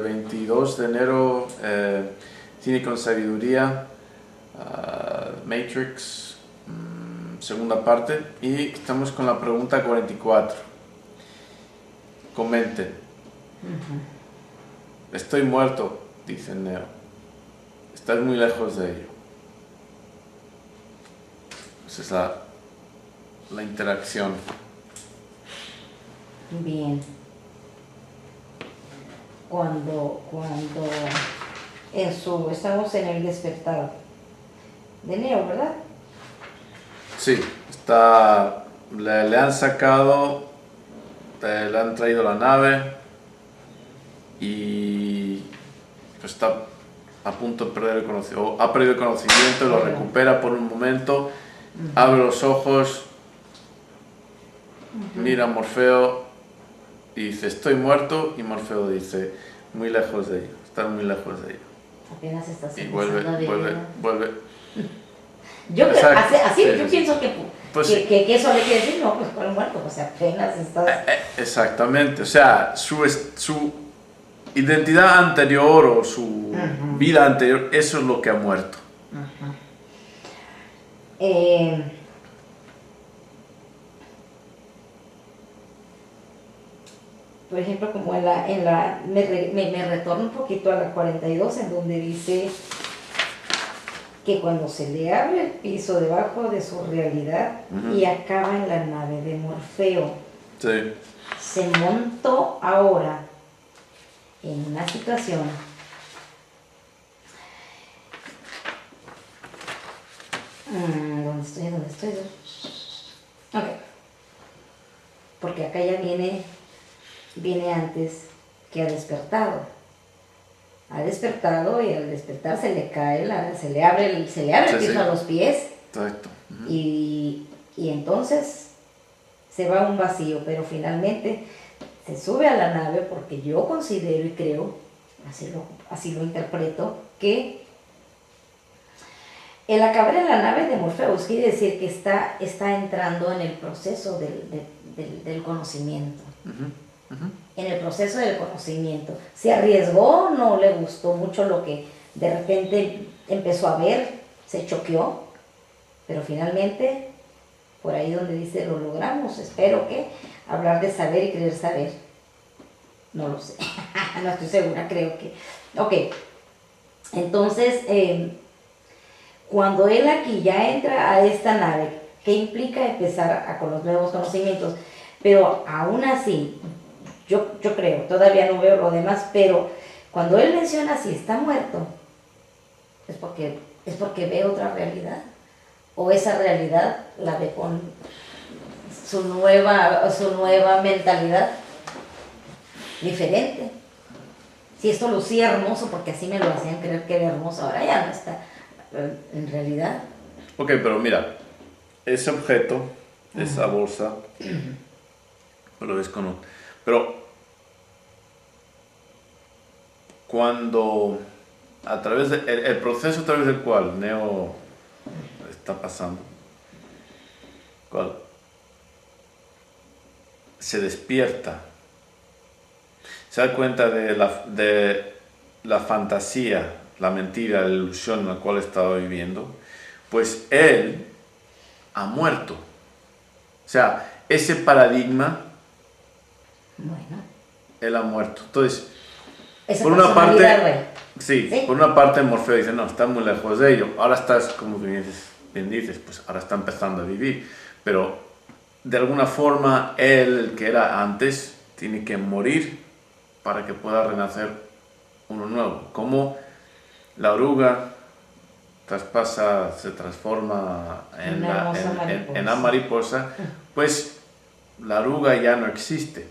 22 de enero, Cine con Sabiduría, Matrix, segunda parte, y estamos con la pregunta 44. Comenten. Estoy muerto, dice Neo. Estás muy lejos de ello. Esa es la interacción. Bien. Cuando estamos en el despertar de Neo, ¿verdad? Sí, le han sacado, le han traído la nave y pues está a punto de perder el conocimiento, ha perdido el conocimiento, lo recupera por un momento, abre los ojos, mira a Morfeo y dice, estoy muerto, y Morfeo dice, muy lejos de ello, estar muy lejos de ello. Apenas estás Y vuelve. Yo pienso que, pues que eso le quiere decir, no, pues por el muerto, pues apenas estás... Exactamente, o sea, su identidad anterior o su vida anterior, eso es lo que ha muerto. Por ejemplo, como me retorno un poquito a la 42, en donde dice que cuando se le abre el piso debajo de su realidad y acaba en la nave de Morfeo, sí, se montó ahora en una situación ¿dónde estoy? Ok, porque acá ya viene antes que ha despertado y al despertar se le cae, se le abre el piso a los pies. Exacto. Y entonces se va a un vacío, pero finalmente se sube a la nave, porque yo considero y creo, así lo interpreto, que el acabar en la nave de Morpheus quiere decir que está entrando en el proceso del conocimiento. En el proceso del conocimiento. Se arriesgó, no le gustó mucho lo que de repente empezó a ver, se choqueó, pero finalmente, por ahí donde dice lo logramos, espero que hablar de saber y querer saber. No lo sé, no estoy segura, creo que... Ok, entonces, cuando él aquí ya entra a esta nave, ¿qué implica empezar con los nuevos conocimientos? Pero aún así, yo creo, todavía no veo lo demás, pero cuando él menciona si está muerto, es porque ve otra realidad, o esa realidad la ve con su nueva mentalidad diferente. Si esto lucía hermoso, porque así me lo hacían creer que era hermoso, ahora ya no está en realidad. Ok, pero mira, ese objeto, esa bolsa, lo desconozco, pero cuando el proceso a través del cual Neo está pasando, se despierta, se da cuenta de la fantasía, la mentira, la ilusión en la cual estaba viviendo, pues él ha muerto. O sea, ese paradigma, él ha muerto. Entonces, por una parte, sí, por una parte Morfeo dice, no, está muy lejos de ello. Ahora estás, como bien dices, pues ahora está empezando a vivir. Pero, de alguna forma, él, el que era antes, tiene que morir para que pueda renacer uno nuevo. Como la oruga se transforma en la mariposa, pues la oruga ya no existe.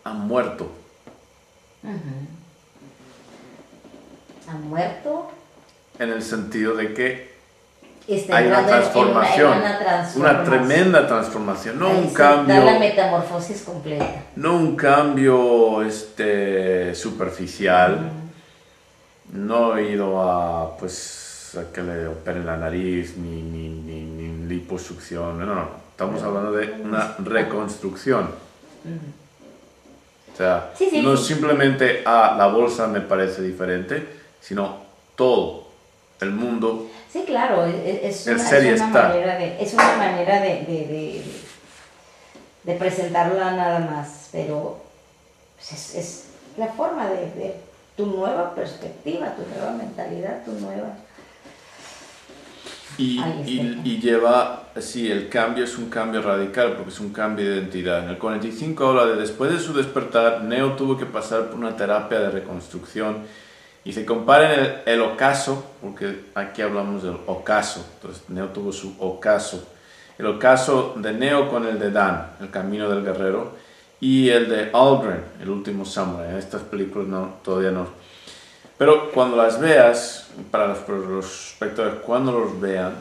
Ha muerto. ¿Ha muerto? En el sentido de que está hay una transformación, una tremenda transformación, no un cambio, la metamorfosis completa, no un cambio superficial. No he ido a que le operen la nariz ni liposucción, no, estamos hablando de una reconstrucción. O sea, no simplemente la bolsa me parece diferente, sino todo, el mundo. Sí, claro, es una manera de presentarla nada más, pero pues es la forma de ver tu nueva perspectiva, tu nueva mentalidad, tu nueva... Y lleva, sí, el cambio es un cambio radical porque es un cambio de identidad. En el 45 habla de después de su despertar, Neo tuvo que pasar por una terapia de reconstrucción y se compara el ocaso, porque aquí hablamos del ocaso, entonces Neo tuvo su ocaso. El ocaso de Neo con el de Dan, el camino del guerrero, y el de Aldrin, el último samurai. En estas películas todavía no. Pero cuando las veas, para los espectadores, cuando los vean,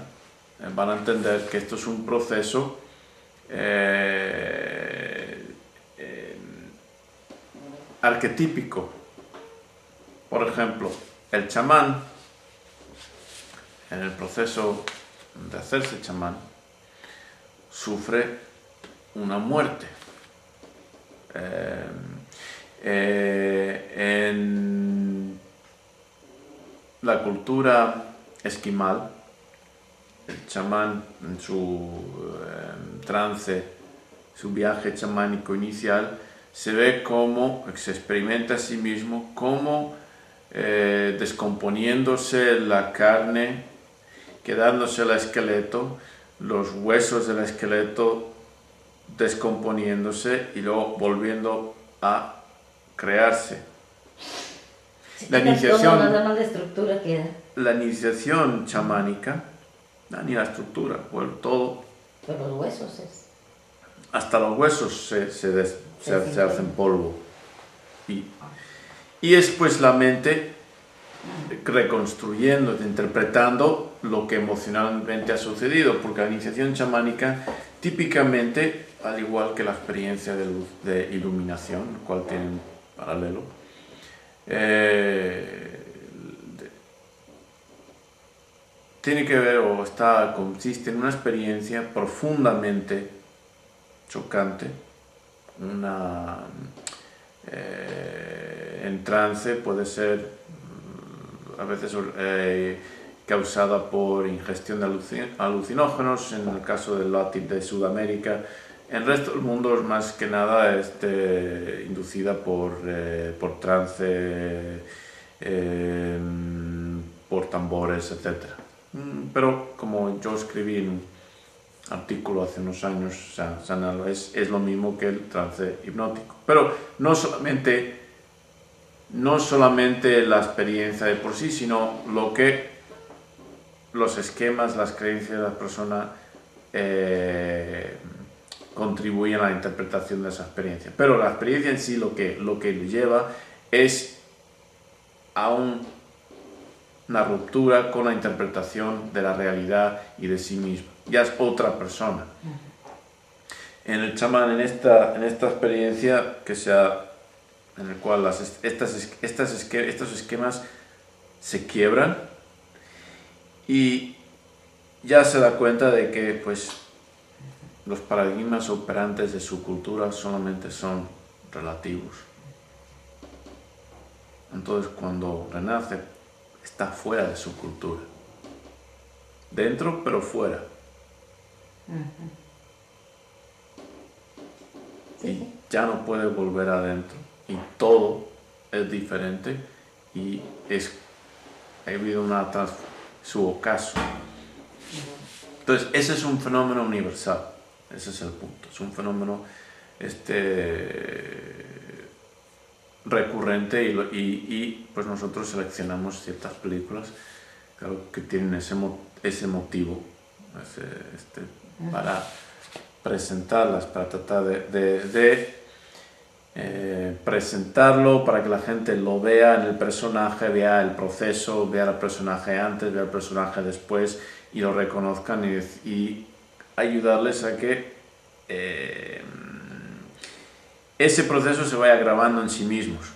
van a entender que esto es un proceso arquetípico. Por ejemplo, el chamán, en el proceso de hacerse chamán, sufre una muerte. En la cultura esquimal, el chamán en su trance, su viaje chamánico inicial, se ve como, se experimenta a sí mismo como descomponiéndose la carne, quedándose el esqueleto, los huesos del esqueleto descomponiéndose y luego volviendo a crearse. La iniciación chamánica, ni la estructura, todo. Pero los huesos es. Hasta los huesos se hacen polvo. Y es pues la mente reconstruyendo, interpretando lo que emocionalmente ha sucedido, porque la iniciación chamánica típicamente, al igual que la experiencia de iluminación, el cual tienen paralelo, tiene que ver consiste en una experiencia profundamente chocante, en trance, puede ser a veces causada por ingestión de alucinógenos, en el caso del látigo de Sudamérica. En el resto del mundo es más que nada inducida por trance, por tambores, etc. Pero como yo escribí en un artículo hace unos años, es lo mismo que el trance hipnótico. Pero no solamente la experiencia de por sí, sino los esquemas, las creencias de la persona contribuyen a la interpretación de esa experiencia. Pero la experiencia en sí lo que le lleva es a una ruptura con la interpretación de la realidad y de sí mismo. Ya es otra persona. En el chamán, en esta experiencia en el cual estos esquemas se quiebran y ya se da cuenta de que pues los paradigmas operantes de su cultura solamente son relativos. Entonces cuando renace está fuera de su cultura, dentro pero fuera. Y ya no puede volver adentro y todo es diferente y ha habido su ocaso. Entonces ese es un fenómeno universal, ese es el punto, es un fenómeno recurrente y pues nosotros seleccionamos ciertas películas, claro, que tienen ese motivo para presentarlas, para tratar de presentarlo, para que la gente lo vea en el personaje, vea el proceso, vea el personaje antes, vea el personaje después y lo reconozcan y ayudarles a que ese proceso se vaya grabando en sí mismos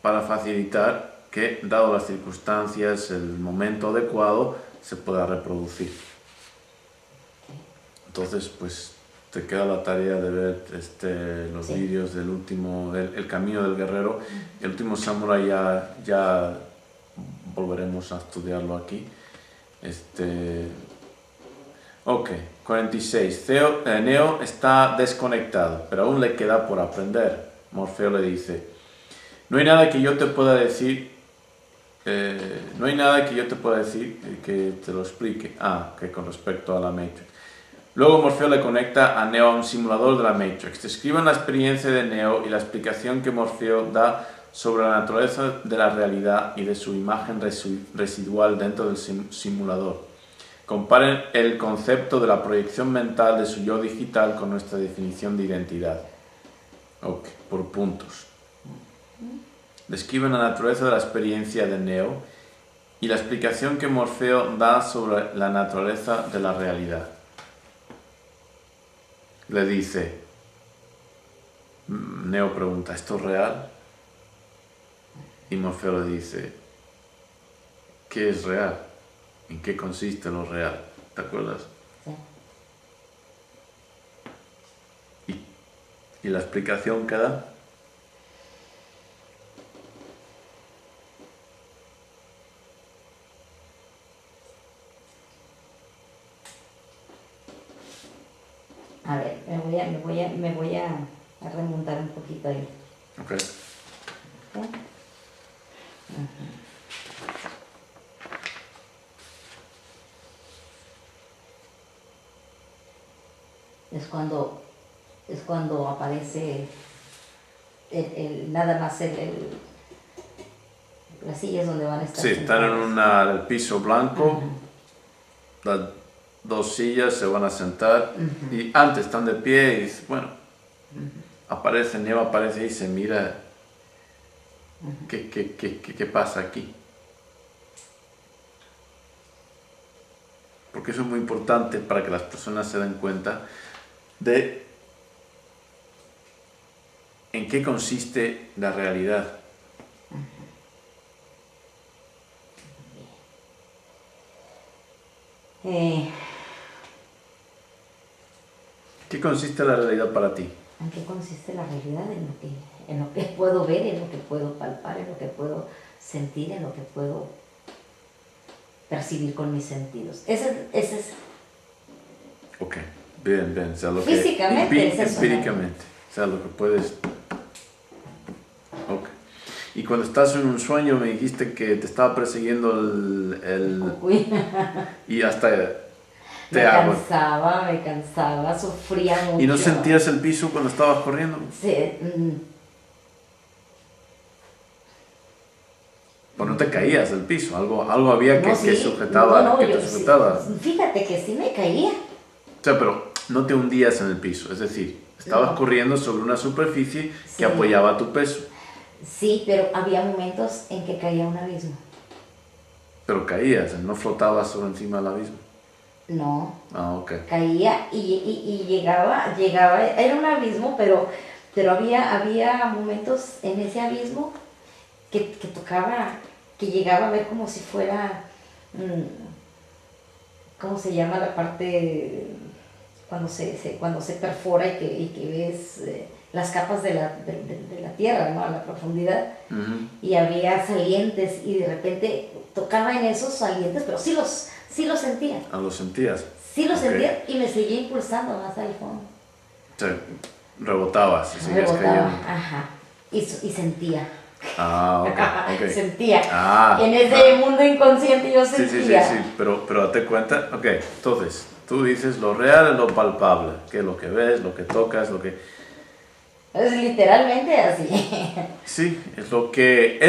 para facilitar que, dado las circunstancias, el momento adecuado, se pueda reproducir. Entonces, pues, te queda la tarea de ver los vídeos del último, el camino del guerrero. El último Samurai ya volveremos a estudiarlo aquí. Ok, 46. Neo está desconectado, pero aún le queda por aprender. Morfeo le dice, no hay nada que yo te pueda decir, que te lo explique. Que con respecto a la Matrix. Luego Morfeo le conecta a Neo a un simulador de la Matrix. Describen la experiencia de Neo y la explicación que Morfeo da sobre la naturaleza de la realidad y de su imagen residual dentro del simulador. Comparen el concepto de la proyección mental de su yo digital con nuestra definición de identidad. Ok, por puntos. Describen la naturaleza de la experiencia de Neo y la explicación que Morfeo da sobre la naturaleza de la realidad. Le dice, Neo pregunta, ¿esto es real? Y Morfeo le dice, ¿qué es real? ¿En qué consiste lo real? ¿Te acuerdas? Sí. ¿Y la explicación que da? A ver, me voy a remontar un poquito ahí. Ok. ¿Okay? Es cuando aparece nada más las sillas donde van a estar. Sí, están en el piso blanco, las dos sillas se van a sentar y antes están de pie y dice, bueno, Neo aparece y se mira, ¿qué pasa aquí? Porque eso es muy importante para que las personas se den cuenta de en qué consiste la realidad. ¿Qué consiste la realidad para ti? ¿En qué consiste la realidad? En lo que puedo ver, en lo que puedo palpar, en lo que puedo sentir, en lo que puedo percibir con mis sentidos. Ese es... Ok, bien, o sea, lo físicamente que, es eso, empíricamente, ¿no? O sea, lo que puedes... Ok. Y cuando estás en un sueño me dijiste que te estaba persiguiendo el y hasta me cansaba, sufría mucho. ¿Y no sentías el piso cuando estabas corriendo? Sí. Pues no te caías del piso, algo había que sujetaba, que te sujetaba. Sí, fíjate que sí me caía. O sea, pero no te hundías en el piso, es decir, estabas corriendo sobre una superficie que apoyaba tu peso. Sí, pero había momentos en que caía a un abismo. Pero caías, no flotabas sobre encima del abismo. No. Ok. Caía y llegaba, era un abismo, pero había momentos en ese abismo que tocaba, que llegaba a ver como si fuera, ¿cómo se llama la parte cuando se perfora y que ves las capas de la tierra, ¿no? A la profundidad? Y había salientes y de repente tocaba en esos salientes, pero sí los sentía. ¿Lo sentías? Sí lo sentía y me seguía impulsando más al fondo. O sea, rebotabas y seguías cayendo. Ajá, y sentía. Ok. Sentía. En ese mundo inconsciente yo sentía. Sí, pero date cuenta. Ok, entonces, tú dices lo real es lo palpable, que es lo que ves, lo que tocas, lo que... Es literalmente así. Sí, es lo que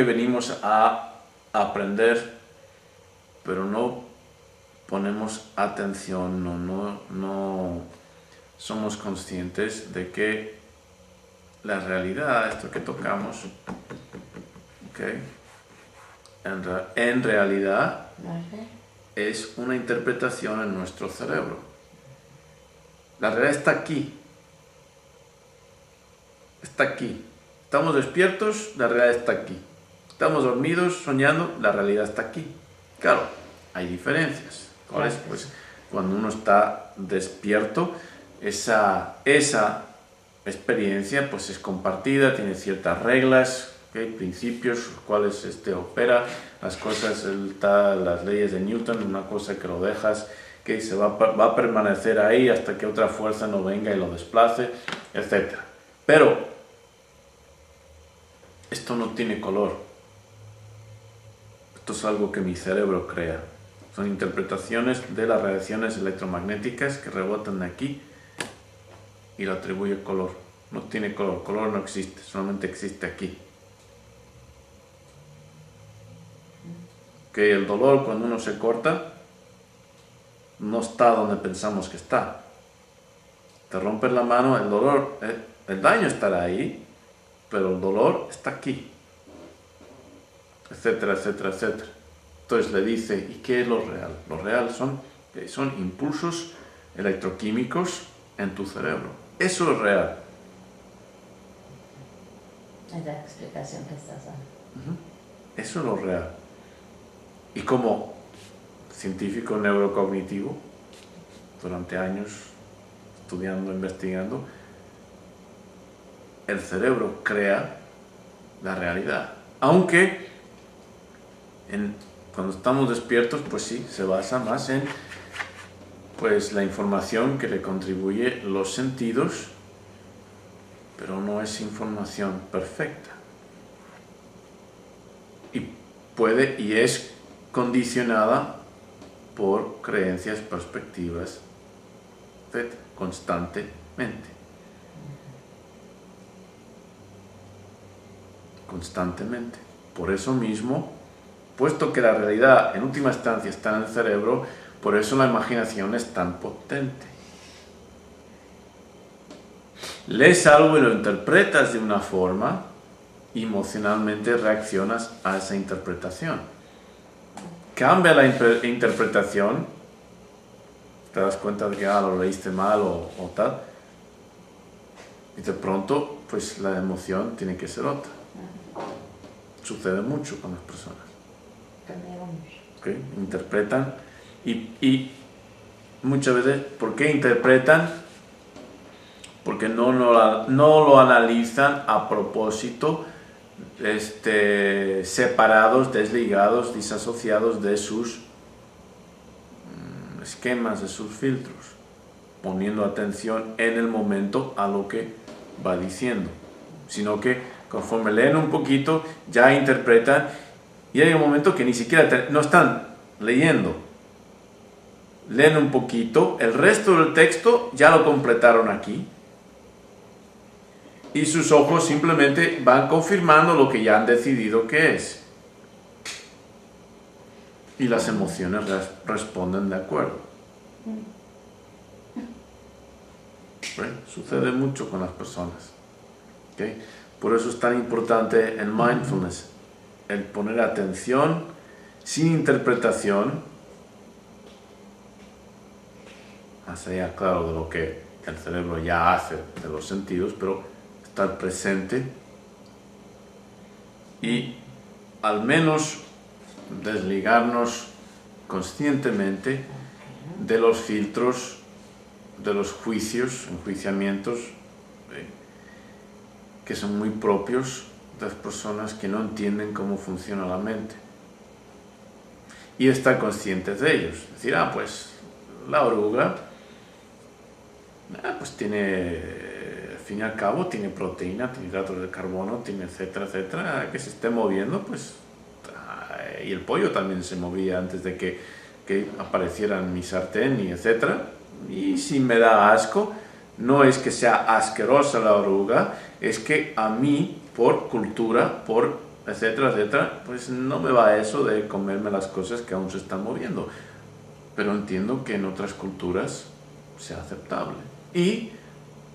venimos a aprender, pero no ponemos atención, no somos conscientes de que la realidad, esto que tocamos, okay, en realidad es una interpretación en nuestro cerebro. La realidad está aquí. Está aquí. Estamos despiertos, la realidad está aquí. Estamos dormidos, soñando, la realidad está aquí. Claro, hay diferencias. ¿Cuáles? Pues cuando uno está despierto, esa experiencia pues es compartida, tiene ciertas reglas, ¿okay? Principios los cuales opera las cosas, las leyes de Newton, una cosa que lo dejas, que se va a permanecer ahí hasta que otra fuerza no venga y lo desplace, etc. Pero esto no tiene color. Esto es algo que mi cerebro crea. Son interpretaciones de las radiaciones electromagnéticas que rebotan de aquí y lo atribuye color. No tiene color, color no existe, solamente existe aquí. Que el dolor cuando uno se corta no está donde pensamos que está. Te rompes la mano, el dolor, el daño estará ahí, pero el dolor está aquí, etcétera, etcétera, etcétera. Entonces le dice, ¿y qué es lo real? Lo real son impulsos electroquímicos en tu cerebro. Eso es real. Es la explicación que estás dando. Eso es lo real. Y como científico neurocognitivo, durante años estudiando, investigando, el cerebro crea la realidad. Aunque cuando estamos despiertos, pues sí, se basa más en pues, la información que le contribuye los sentidos, pero no es información perfecta. Y es condicionada por creencias, perspectivas, etc., constantemente. Constantemente. Por eso mismo, puesto que la realidad en última instancia está en el cerebro, por eso la imaginación es tan potente. Lees algo y lo interpretas de una forma, emocionalmente reaccionas a esa interpretación. Cambia la interpretación, te das cuenta de que lo leíste mal o tal, y de pronto pues la emoción tiene que ser otra. Sucede mucho con las personas. ¿Okay? Interpretan y muchas veces, ¿por qué interpretan? Porque no lo analizan a propósito, separados, desligados, disasociados de sus esquemas, de sus filtros, poniendo atención en el momento a lo que va diciendo, sino que conforme leen un poquito ya interpretan y hay un momento que ni siquiera no están leyendo, leen un poquito, el resto del texto ya lo completaron aquí y sus ojos simplemente van confirmando lo que ya han decidido que es. Y las emociones responden de acuerdo. ¿Ven? Sucede mucho con las personas. ¿Okay? Por eso es tan importante el mindfulness, el poner atención sin interpretación, más allá, claro, de lo que el cerebro ya hace de los sentidos, pero estar presente y al menos desligarnos conscientemente de los filtros, de los juicios, enjuiciamientos que son muy propios de las personas que no entienden cómo funciona la mente y estar conscientes de ellos, decir, pues la oruga pues tiene, al fin y al cabo, tiene proteína, tiene hidratos de carbono, tiene etcétera, etcétera, que se esté moviendo, pues, y el pollo también se movía antes de que apareciera en mi sartén y etcétera, y si me da asco, no es que sea asquerosa la oruga, es que a mí, por cultura, por etcétera, etcétera, pues no me va eso de comerme las cosas que aún se están moviendo, pero entiendo que en otras culturas sea aceptable. Y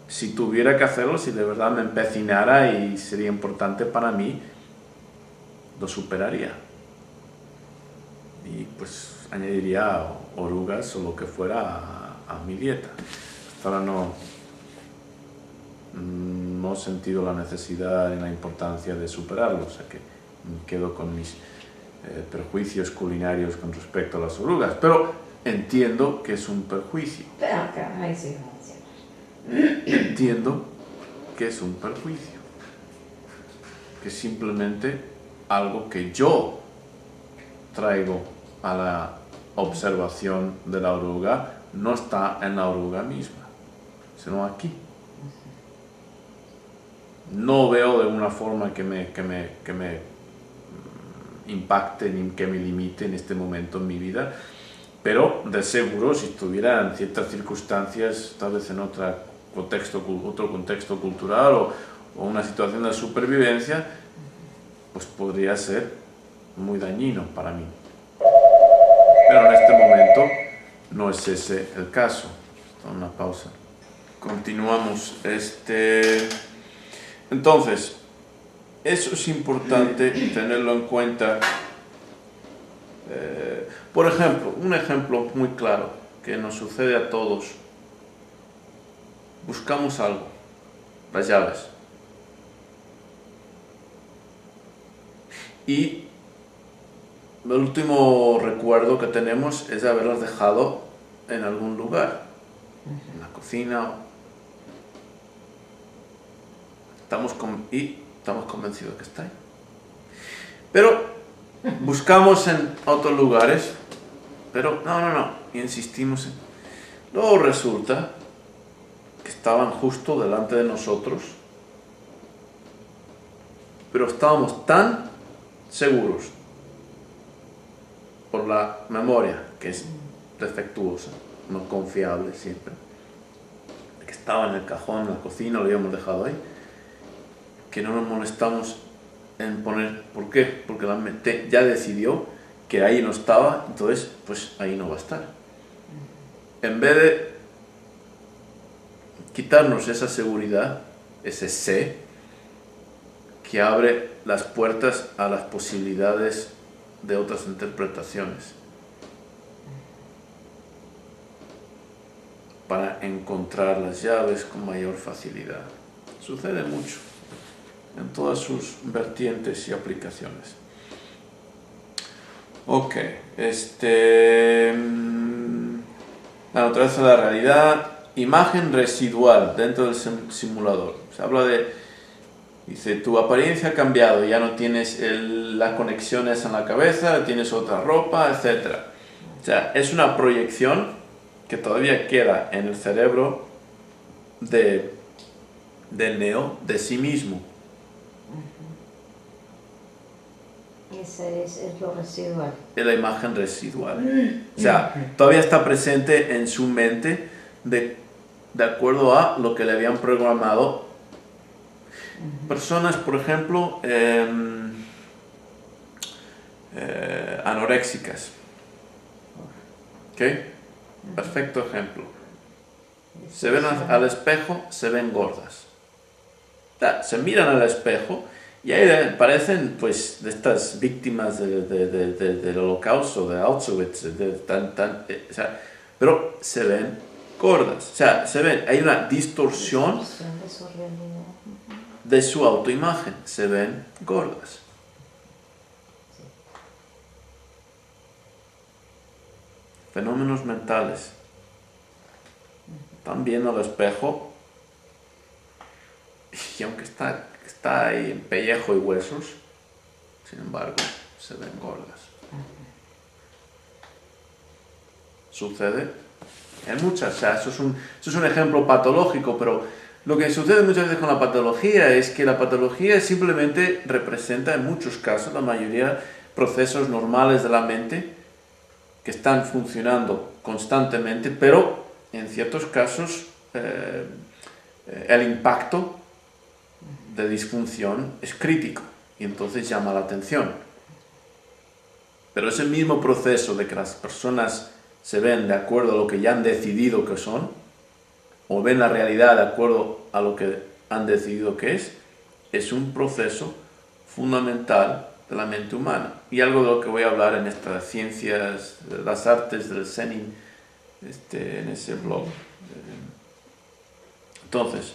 si tuviera que hacerlo, si de verdad me empecinara y sería importante para mí, lo superaría. Y pues añadiría orugas o lo que fuera a mi dieta. Hasta ahora no he sentido la necesidad ni la importancia de superarlo, o sea que me quedo con mis prejuicios culinarios con respecto a las orugas. Pero entiendo que es un perjuicio. Entiendo que es un perjuicio. Que es simplemente algo que yo traigo a la observación de la oruga, no está en la oruga misma, sino aquí. No veo de una forma que me impacte ni que me limite en este momento en mi vida, pero de seguro si estuviera en ciertas circunstancias, tal vez en otro contexto cultural o una situación de supervivencia, pues podría ser muy dañino para mí. Pero en este momento no es ese el caso. Una pausa. Continuamos. Entonces, eso es importante tenerlo en cuenta. Por ejemplo, un ejemplo muy claro que nos sucede a todos. Buscamos algo, las llaves. Y el último recuerdo que tenemos es haberlas dejado en algún lugar, en la cocina. Estamos convencidos que está ahí. Pero buscamos en otros lugares, pero no, insistimos. Luego resulta que estaban justo delante de nosotros, pero estábamos tan seguros por la memoria, que es defectuosa, no confiable siempre, que estaba en el cajón, en la cocina, lo habíamos dejado ahí, que no nos molestamos en poner. ¿Por qué? Porque la mente ya decidió que ahí no estaba, entonces pues ahí no va a estar. En vez de quitarnos esa seguridad, ese sé, que abre las puertas a las posibilidades de otras interpretaciones para encontrar las llaves con mayor facilidad. Sucede mucho en todas sus vertientes y aplicaciones. Ok, la naturaleza de la realidad, imagen residual dentro del simulador. Se habla dice, tu apariencia ha cambiado, ya no tienes la conexión esa en la cabeza, tienes otra ropa, etc. O sea, es una proyección que todavía queda en el cerebro del neo de sí mismo. Ese es lo residual. Es la imagen residual. O sea, todavía está presente en su mente de acuerdo a lo que le habían programado. Personas, por ejemplo, anoréxicas. ¿Ok? Perfecto ejemplo. Se ven al espejo, se ven gordas. Se miran al espejo y ahí parecen pues de estas víctimas del holocausto, de Auschwitz, o sea, pero se ven gordas. O sea, hay una distorsión de su autoimagen, se ven gordas. Fenómenos mentales. Están viendo al espejo y aunque está ahí en pellejo y huesos, sin embargo, se ven gordas. Sucede en muchas, o sea, eso es un ejemplo patológico, pero lo que sucede muchas veces con la patología es que la patología simplemente representa en muchos casos, la mayoría, procesos normales de la mente que están funcionando constantemente, pero en ciertos casos el impacto de disfunción es crítico y entonces llama la atención. Pero ese mismo proceso de que las personas se ven de acuerdo a lo que ya han decidido que son, o ven la realidad de acuerdo a lo que han decidido que es un proceso fundamental de la mente humana. Y algo de lo que voy a hablar en estas ciencias, las artes del Zenin, en ese blog. Entonces,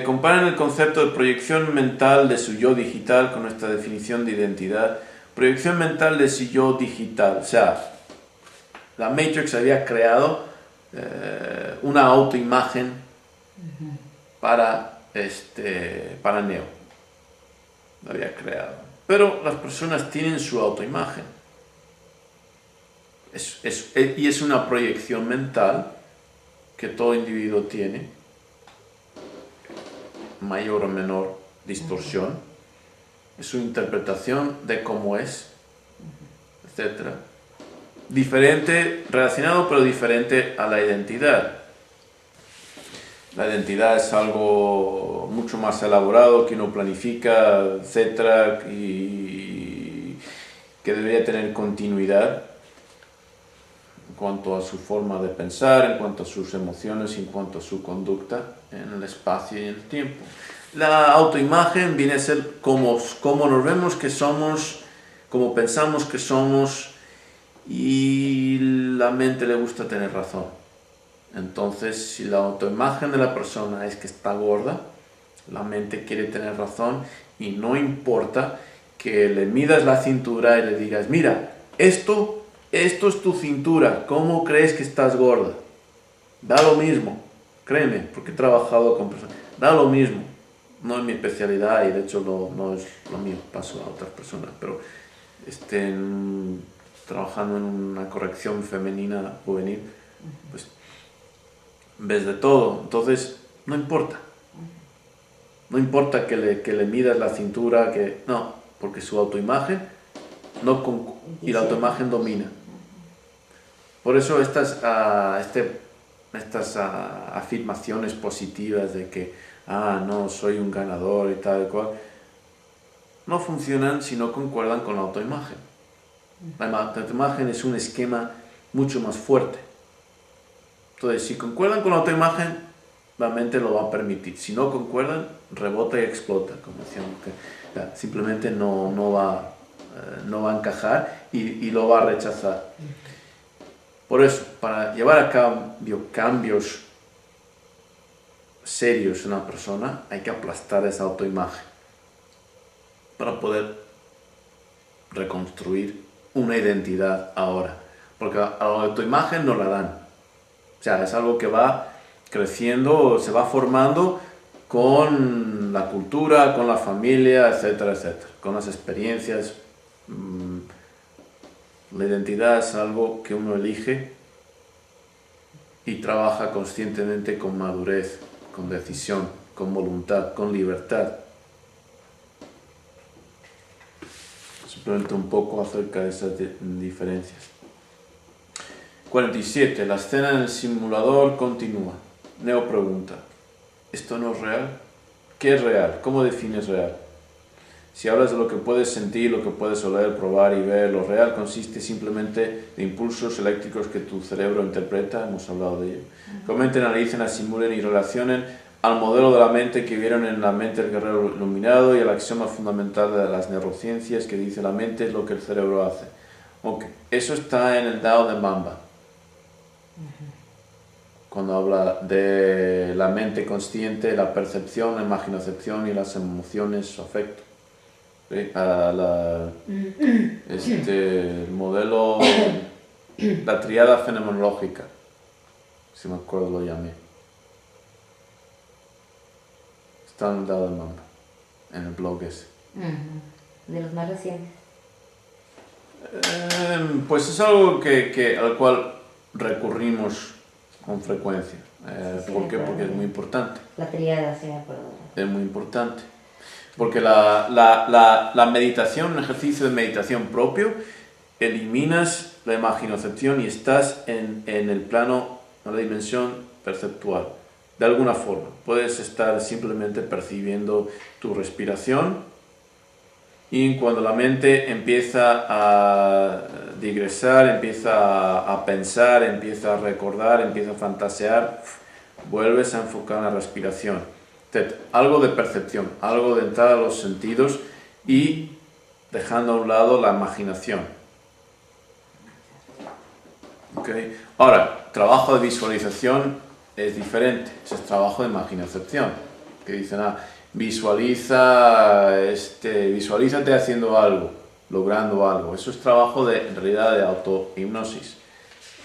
comparen el concepto de proyección mental de su yo digital con nuestra definición de identidad. Proyección mental de su yo digital, o sea, la Matrix había creado una autoimagen para Neo. Lo había creado. Pero las personas tienen su autoimagen. Y es una proyección mental que todo individuo tiene, mayor o menor distorsión. Es su interpretación de cómo es, etc. Diferente, relacionado pero diferente a la identidad. La identidad es algo mucho más elaborado que uno planifica, etc. Y que debería tener continuidad en cuanto a su forma de pensar, en cuanto a sus emociones, en cuanto a su conducta en el espacio y en el tiempo. La autoimagen viene a ser como nos vemos que somos, como pensamos que somos, y la mente le gusta tener razón. Entonces, si la autoimagen de la persona es que está gorda, la mente quiere tener razón y no importa que le midas la cintura y le digas, mira, esto es tu cintura, ¿cómo crees que estás gorda? Da lo mismo, créeme, porque he trabajado con personas, da lo mismo. No es mi especialidad y de hecho no es lo mío, paso a otras personas, pero trabajando en una corrección femenina juvenil, pues ves de todo, entonces no importa que le midas la cintura, no, porque su autoimagen y la autoimagen domina. Por eso estas afirmaciones positivas de que no, soy un ganador y tal y cual, no funcionan si no concuerdan con la autoimagen. La autoimagen es un esquema mucho más fuerte. Entonces, si concuerdan con la autoimagen, la mente lo va a permitir. Si no concuerdan, rebota y explota, como decíamos, que simplemente no va a encajar y lo va a rechazar. Por eso, para llevar a cabo cambios serios en una persona, hay que aplastar esa autoimagen para poder reconstruir una identidad ahora. Porque a la autoimagen nos la dan. O sea, es algo que va creciendo, se va formando con la cultura, con la familia, etcétera, etcétera, con las experiencias. La identidad es algo que uno elige y trabaja conscientemente con madurez, con decisión, con voluntad, con libertad. Simplemente un poco acerca de esas diferencias. 47. La escena en el simulador continúa. Neo pregunta, ¿esto no es real? ¿Qué es real? ¿Cómo defines real? Si hablas de lo que puedes sentir, lo que puedes oler, probar y ver, lo real consiste simplemente de impulsos eléctricos que tu cerebro interpreta, hemos hablado de ello. Comenten, analicen, asimulen y relacionen al modelo de la mente que vieron en la mente del guerrero iluminado y al axioma fundamental de las neurociencias que dice la mente es lo que el cerebro hace. Okay. Eso está en el Dao de Mamba. Cuando habla de la mente consciente, la percepción, la imaginación y las emociones o afectos. ¿Sí? El modelo, la triada fenomenológica, si me acuerdo lo llamé. Está en el Dao de Mamba, en el blog ese. De los más recientes. Pues es algo al cual recurrimos con frecuencia. ¿Por qué? Porque es muy importante. La triada, sí me acuerdo. Es muy importante. Porque la meditación, un ejercicio de meditación propio, eliminas la imaginación y estás en el plano, en la dimensión perceptual. De alguna forma. Puedes estar simplemente percibiendo tu respiración y cuando la mente empieza a digresar, empieza a pensar, empieza a recordar, empieza a fantasear, vuelves a enfocar en la respiración. Entonces, algo de percepción, algo de entrada a los sentidos y dejando a un lado la imaginación. ¿Okay? Ahora, trabajo de visualización es diferente, es trabajo de imaginación, que dicen, visualízate haciendo algo, logrando algo. Eso es trabajo en realidad de autohipnosis.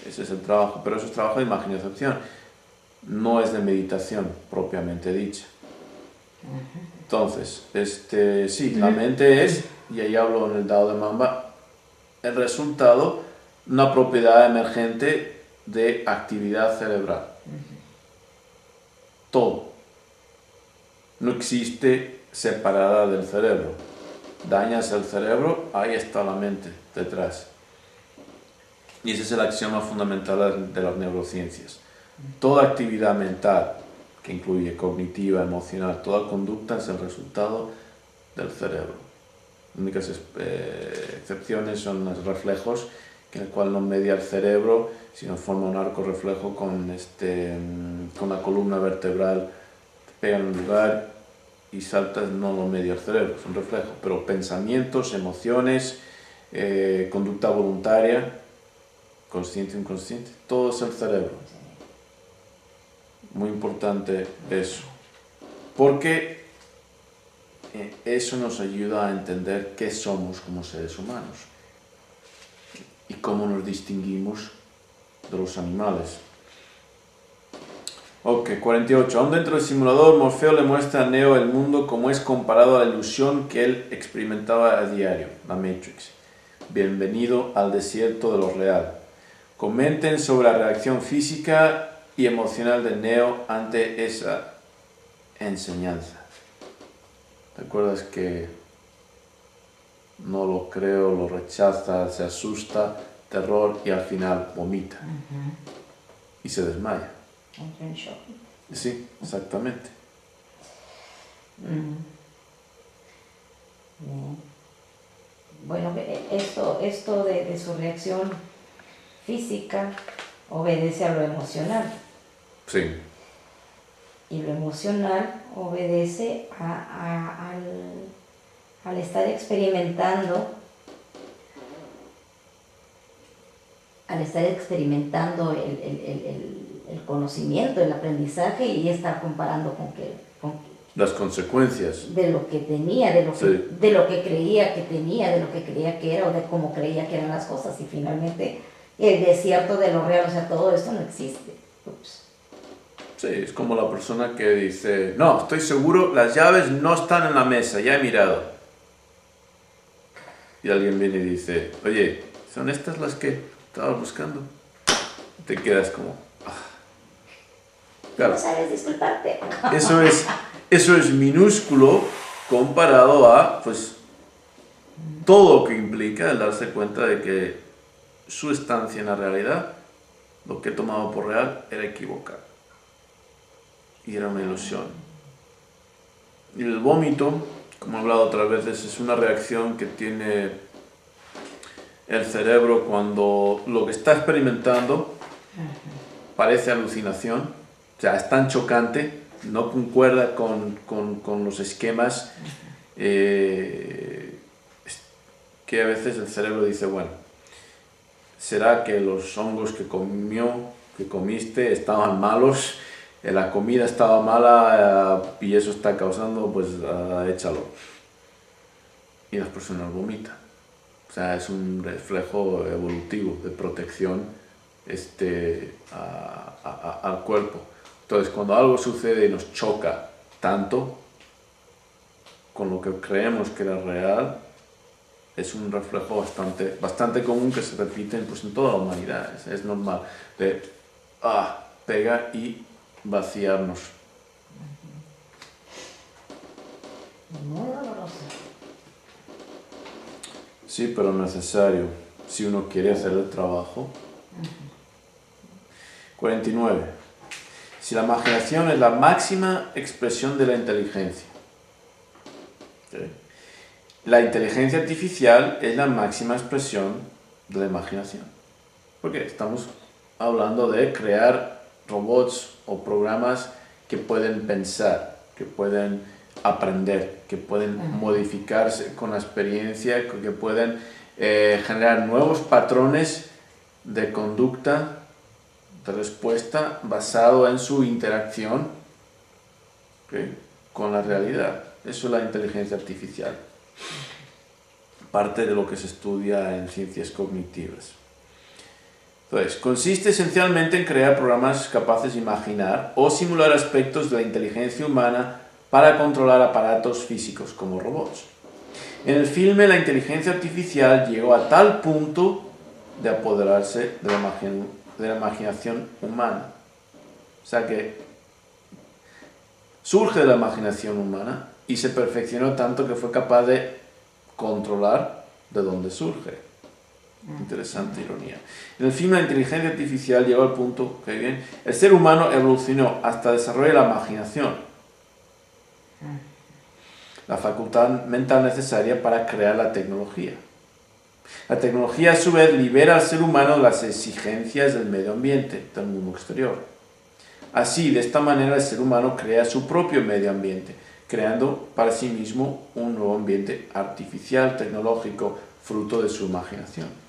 ese es el trabajo, pero eso es trabajo de imaginación, no es de meditación propiamente dicha. Entonces, sí, la mente es, y ahí hablo en el Dao de Mamba, el resultado, una propiedad emergente de actividad cerebral. Todo. No existe separada del cerebro. Dañas el cerebro, ahí está la mente detrás. Y ese es el axioma fundamental de las neurociencias. Toda actividad mental, que incluye cognitiva, emocional, toda conducta es el resultado del cerebro. Las únicas excepciones son los reflejos, en el cual no media el cerebro, sino forma un arco reflejo con la columna vertebral, te pega en un lugar y saltas, no lo media el cerebro, es un reflejo. Pero pensamientos, emociones, conducta voluntaria, consciente, inconsciente, todo es el cerebro. Muy importante eso, porque eso nos ayuda a entender qué somos como seres humanos y cómo nos distinguimos de los animales. Ok, 48. Aún dentro del simulador, Morfeo le muestra a Neo el mundo como es comparado a la ilusión que él experimentaba a diario, la Matrix. Bienvenido al desierto de lo real. Comenten sobre la reacción física y emocional de Neo ante esa enseñanza. ¿Te acuerdas que no lo creo, lo rechaza, se asusta, terror y al final vomita? Y se desmaya. Entra en shock. Sí, exactamente. Bueno, esto de su reacción física obedece a lo emocional. Sí. Y lo emocional obedece al estar experimentando el conocimiento, el aprendizaje, y estar comparando con las consecuencias de lo que tenía, de lo que creía que tenía, de lo que creía que era o de cómo creía que eran las cosas, y finalmente el desierto de lo real, o sea, todo esto no existe. Ups. Sí, es como la persona que dice, no, estoy seguro, las llaves no están en la mesa, ya he mirado. Y alguien viene y dice, oye, ¿son estas las que estabas buscando? Y te quedas como, Claro. No sabes disculparte. Eso es minúsculo comparado a, pues, todo lo que implica el darse cuenta de que su estancia en la realidad, lo que he tomado por real, era equivocado. Y era una ilusión. Y el vómito, como he hablado otras veces, es una reacción que tiene el cerebro cuando lo que está experimentando parece alucinación, o sea, es tan chocante, no concuerda con los esquemas, que a veces el cerebro dice, bueno, ¿será que los hongos que comiste estaban malos? La comida estaba mala y eso está causando, pues échalo. Y las personas vomitan. O sea, es un reflejo evolutivo de protección al cuerpo. Entonces, cuando algo sucede y nos choca tanto con lo que creemos que era real, es un reflejo bastante común que se repite pues, en toda la humanidad. Es normal de pega y vaciarnos. Muy doloroso. Sí, pero necesario si uno quiere hacer el trabajo. 49. Si la imaginación es la máxima expresión de la inteligencia. ¿Sí? La inteligencia artificial es la máxima expresión de la imaginación. Porque estamos hablando de crear robots o programas que pueden pensar, que pueden aprender, que pueden modificarse con la experiencia, que pueden generar nuevos patrones de conducta, de respuesta, basado en su interacción, ¿okay?, con la realidad. Eso es la inteligencia artificial. Parte de lo que se estudia en ciencias cognitivas. Entonces, consiste esencialmente en crear programas capaces de imaginar o simular aspectos de la inteligencia humana para controlar aparatos físicos como robots. En el filme, la inteligencia artificial llegó a tal punto de apoderarse de la imaginación humana. O sea que surge de la imaginación humana y se perfeccionó tanto que fue capaz de controlar de dónde surge. Interesante ironía. En el filme, la inteligencia artificial llegó al punto que bien, el ser humano evolucionó hasta desarrollar la imaginación, la facultad mental necesaria para crear la tecnología. La tecnología, a su vez, libera al ser humano de las exigencias del medio ambiente, del mundo exterior. Así, de esta manera, el ser humano crea su propio medio ambiente, creando para sí mismo un nuevo ambiente artificial, tecnológico, fruto de su imaginación.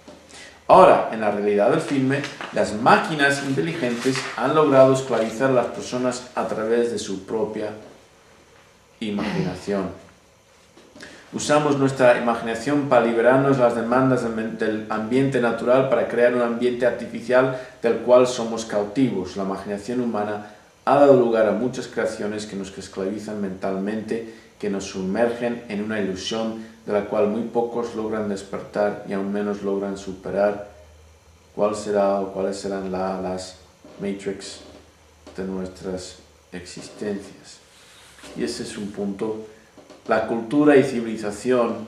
Ahora, en la realidad del filme, las máquinas inteligentes han logrado esclavizar a las personas a través de su propia imaginación. Usamos nuestra imaginación para liberarnos de las demandas del ambiente natural para crear un ambiente artificial del cual somos cautivos. La imaginación humana ha dado lugar a muchas creaciones que nos esclavizan mentalmente, que nos sumergen en una ilusión de la cual muy pocos logran despertar y aún menos logran superar. ¿Cuál será o cuáles serán las matrix de nuestras existencias? Y ese es un punto. La cultura y civilización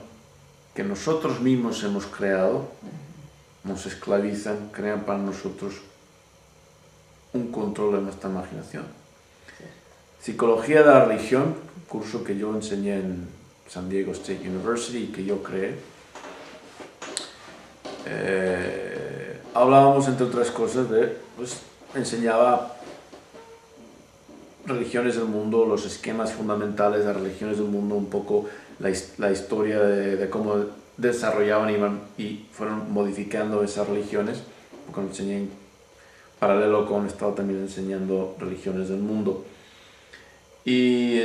que nosotros mismos hemos creado nos esclavizan, crean para nosotros un control de nuestra imaginación. Psicología de la religión, curso que yo enseñé en San Diego State University y que yo creé. Hablábamos, entre otras cosas, enseñaba religiones del mundo, los esquemas fundamentales de las religiones del mundo, un poco la historia de cómo desarrollaban y fueron modificando esas religiones, porque enseñé en paralelo con he estado también enseñando religiones del mundo. Y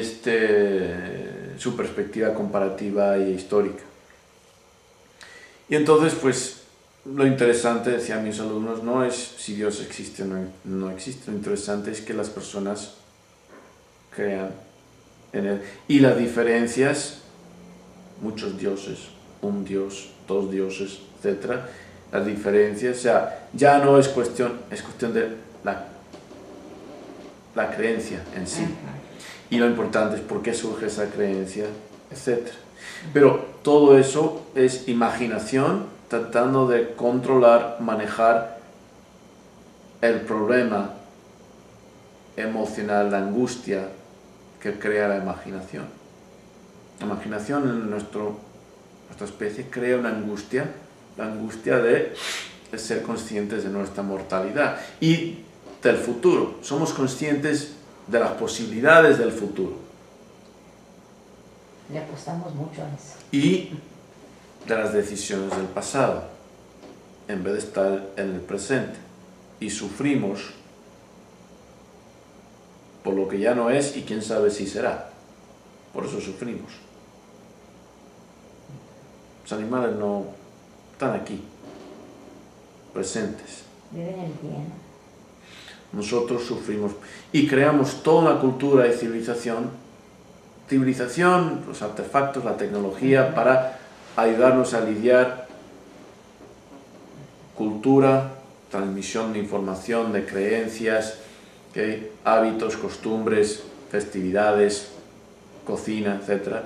su perspectiva comparativa e histórica. Y entonces, pues, lo interesante, decían mis alumnos, no es si Dios existe o no existe, lo interesante es que las personas crean en Él. Y las diferencias, muchos dioses, un dios, dos dioses, etc. Las diferencias, o sea, ya no es cuestión de la creencia en sí. Y lo importante es por qué surge esa creencia, etc. Pero todo eso es imaginación tratando de controlar, manejar el problema emocional, la angustia que crea la imaginación. La imaginación en nuestra especie crea una angustia, la angustia de ser conscientes de nuestra mortalidad y del futuro. Somos conscientes de las posibilidades del futuro. Le apostamos mucho a eso. Y de las decisiones del pasado, en vez de estar en el presente. Y sufrimos por lo que ya no es y quién sabe si será. Por eso sufrimos. Los animales no están aquí, presentes. Viven el bien. Nosotros sufrimos y creamos toda una cultura y civilización, los artefactos, la tecnología para ayudarnos a lidiar, cultura, transmisión de información, de creencias, hábitos, costumbres, festividades, cocina, etc.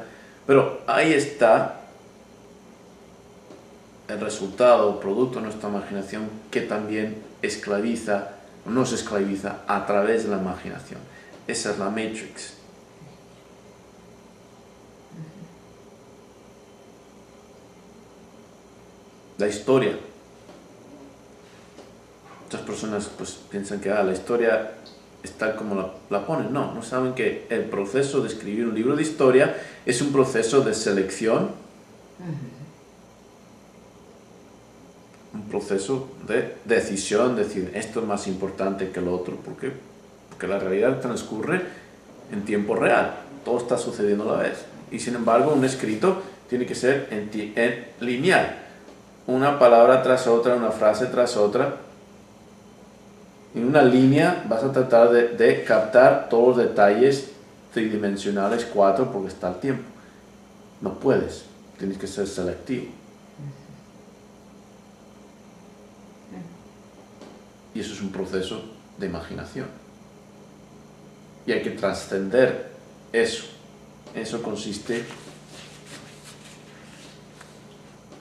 Pero ahí está el resultado, producto de nuestra imaginación, que también nos esclaviza a través de la imaginación. Esa es la Matrix. La historia. Muchas personas pues, piensan que la historia está como la ponen. No saben que el proceso de escribir un libro de historia es un proceso de selección, un proceso de decisión, decir esto es más importante que lo otro. ¿Por qué? Porque la realidad transcurre en tiempo real, todo está sucediendo a la vez. Y sin embargo, un escrito tiene que ser en lineal, una palabra tras otra, una frase tras otra, en una línea vas a tratar de captar todos los detalles tridimensionales, 4, porque está el tiempo. No puedes, tienes que ser selectivo. Y eso es un proceso de imaginación. Y hay que trascender eso. Eso consiste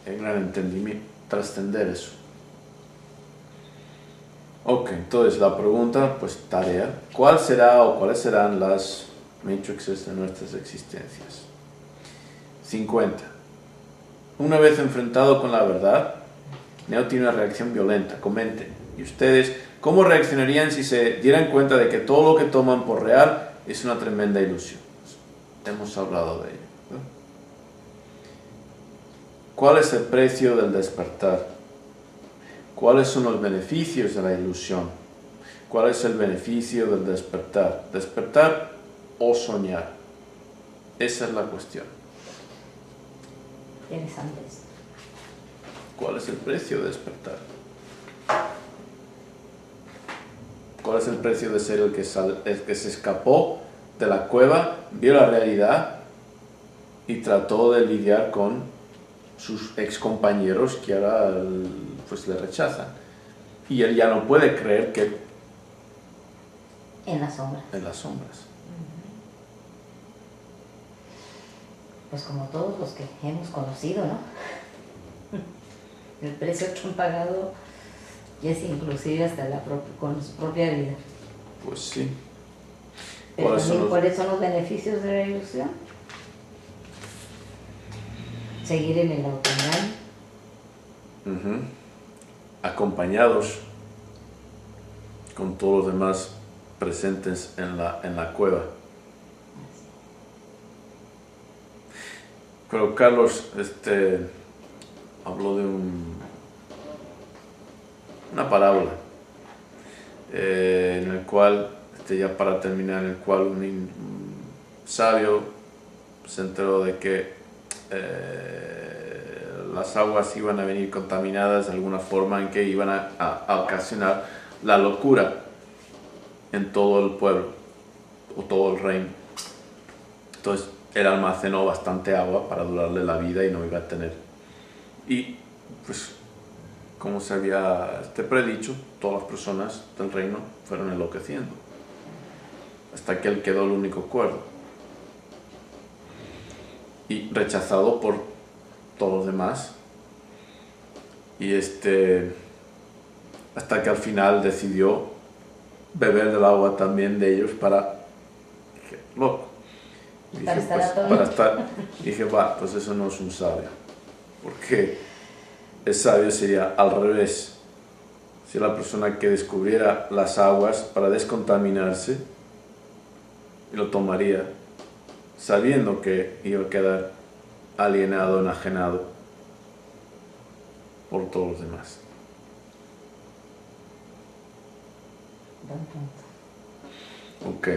en gran entendimiento, trascender eso. Ok, entonces la pregunta, pues tarea, ¿cuál será o cuáles serán las matrices de nuestras existencias? 50. Una vez enfrentado con la verdad, Neo tiene una reacción violenta. Comenten. ¿Y ustedes cómo reaccionarían si se dieran cuenta de que todo lo que toman por real es una tremenda ilusión? Hemos hablado de ello, ¿no? ¿Cuál es el precio del despertar? ¿Cuáles son los beneficios de la ilusión? ¿Cuál es el beneficio del despertar? ¿Despertar o soñar? Esa es la cuestión. Interesante. ¿Cuál es el precio de despertar? ¿Cuál es el precio de ser el que se escapó de la cueva, vio la realidad y trató de lidiar con sus ex compañeros que ahora pues le rechazan? Y él ya no puede creer que... En las sombras. En las sombras. Pues como todos los que hemos conocido, ¿no? El precio que han pagado es inclusive hasta con su propia vida. Pues sí. Pero ¿cuáles son los beneficios de la ilusión? Seguir en el autoengaño. Acompañados con todos los demás presentes en la cueva. Pero Carlos habló de una parábola en el cual, ya para terminar, en el cual un sabio se enteró de que las aguas iban a venir contaminadas de alguna forma en que iban a ocasionar la locura en todo el pueblo o todo el reino. Entonces él almacenó bastante agua para durarle la vida y no iba a tener. Y pues como se había predicho, todas las personas del reino fueron enloqueciendo hasta que él quedó el único cuerdo y rechazado por todos los demás, y hasta que al final decidió beber del agua también de ellos para... Dije, loco. Dije, va, pues eso no es un sabio, porque el sabio sería al revés. Si la persona que descubriera las aguas para descontaminarse, y lo tomaría sabiendo que iba a quedar alienado, enajenado por todos los demás. Ok.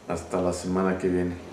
Hasta la semana que viene.